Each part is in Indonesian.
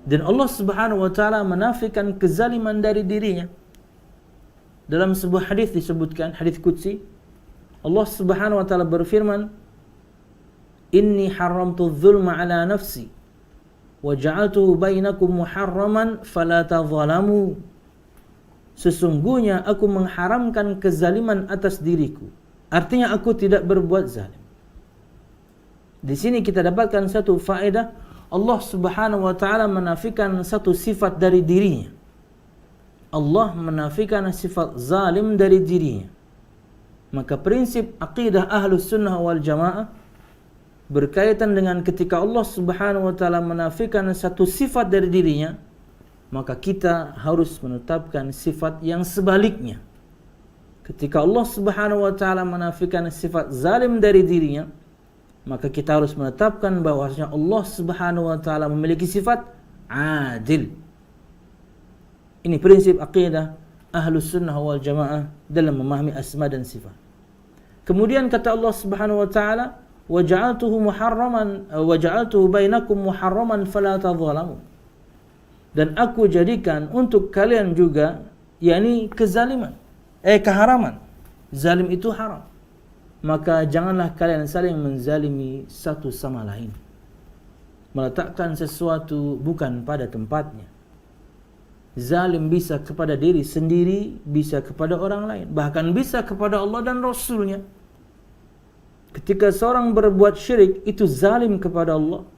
Dan Allah Subhanahu wa taala menafikan kezaliman dari dirinya. Dalam sebuah hadis disebutkan, hadis qudsi, Allah Subhanahu wa taala berfirman, "Inni haramtu dzulma ala nafsi wa ja'altuhu bainakum muharraman fala tadzalamu." Sesungguhnya aku mengharamkan kezaliman atas diriku. Artinya aku tidak berbuat zalim. Di sini kita dapatkan satu faedah, Allah Subhanahu wa taala menafikan satu sifat dari dirinya. Allah menafikan sifat zalim dari dirinya. Maka prinsip akidah Ahlus Sunnah wal Jamaah berkaitan dengan ketika Allah Subhanahu wa taala menafikan satu sifat dari dirinya, maka kita harus menetapkan sifat yang sebaliknya. Ketika Allah Subhanahu wa taala menafikan sifat zalim dari dirinya, maka kita harus menetapkan bahwasanya Allah Subhanahu wa taala memiliki sifat adil. Ini prinsip akidah Ahlus Sunnah wal Jamaah dalam memahami asma dan sifat. Kemudian kata Allah Subhanahu wa taala, "Wa ja'altuhu muharraman wa ja'altuhu bainakum muharraman fala tadzalamu." Dan aku jadikan untuk kalian juga, yakni kezaliman, keharaman. Zalim itu haram. Maka janganlah kalian saling menzalimi satu sama lain. Meletakkan sesuatu bukan pada tempatnya. Zalim bisa kepada diri sendiri, bisa kepada orang lain, bahkan bisa kepada Allah dan Rasulnya. Ketika seorang berbuat syirik, itu zalim kepada Allah.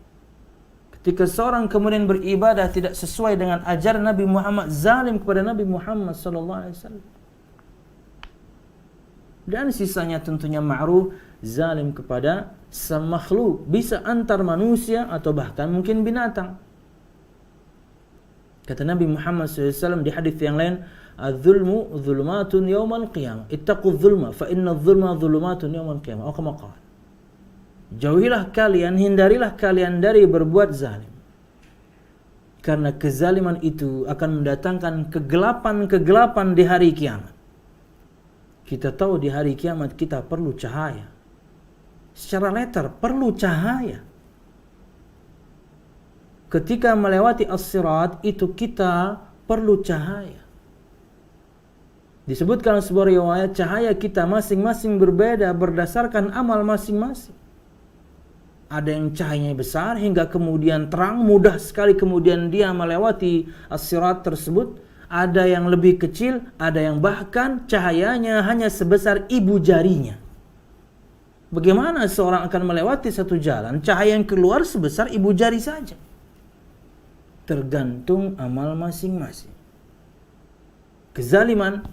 Ketika seorang kemudian beribadah tidak sesuai dengan ajaran Nabi Muhammad, zalim kepada Nabi Muhammad sallallahu alaihi wasallam. Dan sisanya tentunya ma'ruf, zalim kepada sama makhluk, bisa antar manusia atau bahkan mungkin binatang. Kata Nabi Muhammad SAW di hadis yang lain, "Az-zulmu zulumatun yaumal qiyamah. Ittaqu dzulma fa inna dzulma zulumatun yaumal qiyamah." Atau kama qala. Jauhilah kalian, hindarilah kalian dari berbuat zalim. Karena kezaliman itu akan mendatangkan kegelapan-kegelapan di hari kiamat. Kita tahu di hari kiamat kita perlu cahaya. Secara letter perlu cahaya. Ketika melewati as-sirat itu kita perlu cahaya. Disebutkan sebuah riwayat, cahaya kita masing-masing berbeda berdasarkan amal masing-masing. Ada yang cahayanya besar hingga kemudian terang, mudah sekali kemudian dia melewati as-sirat tersebut. Ada yang lebih kecil, ada yang bahkan cahayanya hanya sebesar ibu jarinya. Bagaimana seorang akan melewati satu jalan, cahaya yang keluar sebesar ibu jari saja? Tergantung amal masing-masing. Kezaliman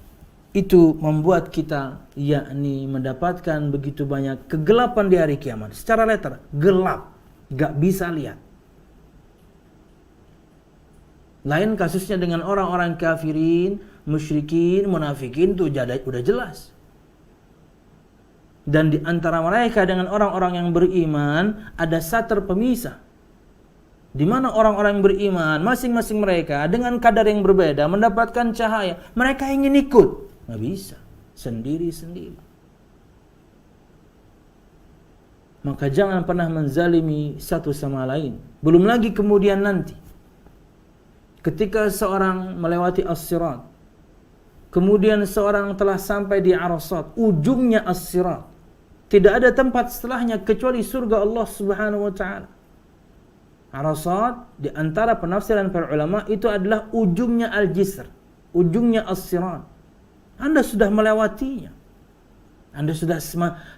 itu membuat kita yakni mendapatkan begitu banyak kegelapan di hari kiamat. Secara letter, gelap, gak bisa lihat. Lain kasusnya dengan orang-orang kafirin, musyrikin, munafikin, itu udah jelas. Dan di antara mereka dengan orang-orang yang beriman ada satar pemisah. Di mana orang-orang yang beriman, masing-masing mereka dengan kadar yang berbeda mendapatkan cahaya. Mereka ingin ikut, nggak bisa, sendiri-sendiri. Maka jangan pernah menzalimi satu sama lain. Belum lagi kemudian nanti, ketika seorang melewati as-sirat, kemudian seorang telah sampai di Arasat, ujungnya as-sirat, tidak ada tempat setelahnya kecuali surga Allah Subhanahu wa taala. Arasat di antara penafsiran para ulama itu adalah ujungnya al-jisr, ujungnya as-sirat. Anda sudah melewatinya. Anda sudah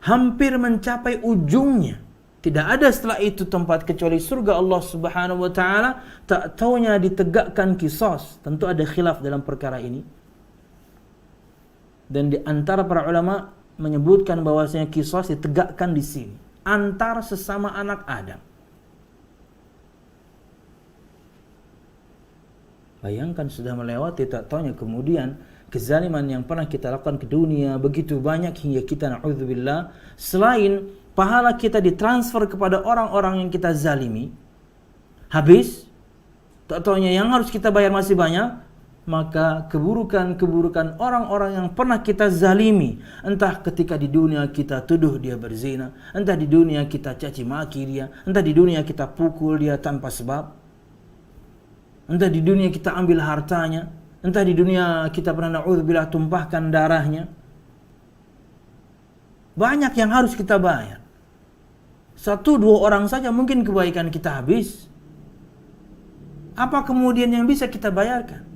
hampir mencapai ujungnya. Tidak ada setelah itu tempat kecuali surga Allah Subhanahu wa taala. Tak taunya ditegakkan qisas. Tentu ada khilaf dalam perkara ini. Dan di antara para ulama menyebutkan bahwasanya qisas ditegakkan di sini antar sesama anak Adam. Bayangkan sudah melewati, tak taunya kemudian kezaliman yang pernah kita lakukan ke dunia begitu banyak hingga kita na'udzubillah, selain pahala kita ditransfer kepada orang-orang yang kita zalimi, habis, tak taunya yang harus kita bayar masih banyak, maka keburukan-keburukan orang-orang yang pernah kita zalimi, entah ketika di dunia kita tuduh dia berzina, entah di dunia kita caci maki dia, entah di dunia kita pukul dia tanpa sebab, Entah di dunia kita ambil hartanya, entah di dunia kita pernah na'udzubillah tumpahkan darahnya. Banyak yang harus kita bayar. 1-2 orang saja mungkin kebaikan kita habis. Apa kemudian yang bisa kita bayarkan?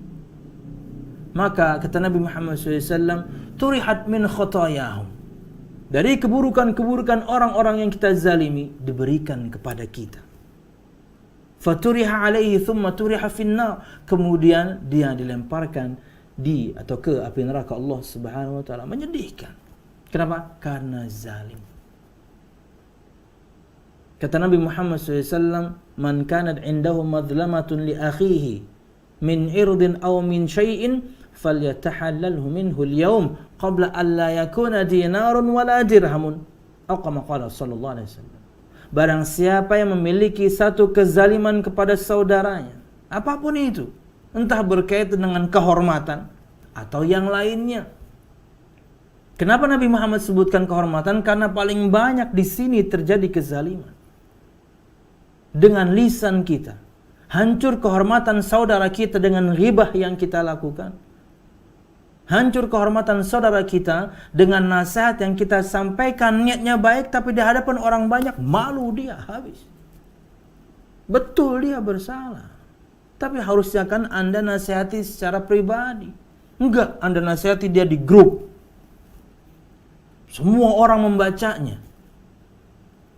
Maka kata Nabi Muhammad SAW, turihat min khotayahum. Dari keburukan-keburukan orang-orang yang kita zalimi, diberikan kepada kita. Faturiha alaihi thumma turiha finnar. Kemudian dia dilemparkan di atau ke api neraka Allah Subhanahu wa taala. Menyedihkan. Kenapa? Karena zalim. Kata Nabi Muhammad SAW, man kanat indahu madlamatun li akhihi min irdin aw min syai'in falyatahallalhu minhu al-yawm qabla an la yakuna dinarun wala dirhamun. Atau kama qala sallallahu alaihi wasallam. Barang siapa yang memiliki satu kezaliman kepada saudaranya, apapun itu, entah berkaitan dengan kehormatan atau yang lainnya. Kenapa Nabi Muhammad sebutkan kehormatan? Karena paling banyak di sini terjadi kezaliman. Dengan lisan kita, hancur kehormatan saudara kita dengan ghibah yang kita lakukan. Hancur kehormatan saudara kita dengan nasihat yang kita sampaikan, niatnya baik tapi di hadapan orang banyak malu dia habis. Betul dia bersalah, tapi harusnya kan Anda nasihati secara pribadi. Enggak, Anda nasihati dia di grup, semua orang membacanya.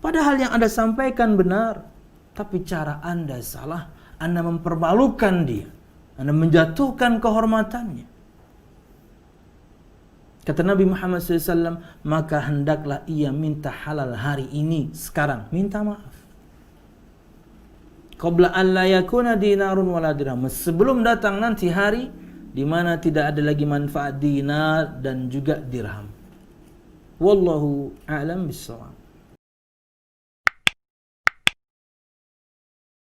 Padahal yang Anda sampaikan benar, tapi cara Anda salah. Anda mempermalukan dia, Anda menjatuhkan kehormatannya. Kata Nabi Muhammad SAW, maka hendaklah ia minta halal hari ini, sekarang, minta maaf. Qabla an la yakuna dinarun wala dirham. Sebelum datang nanti hari di mana tidak ada lagi manfaat dinar dan juga dirham. Wallahu a'lam bissawab.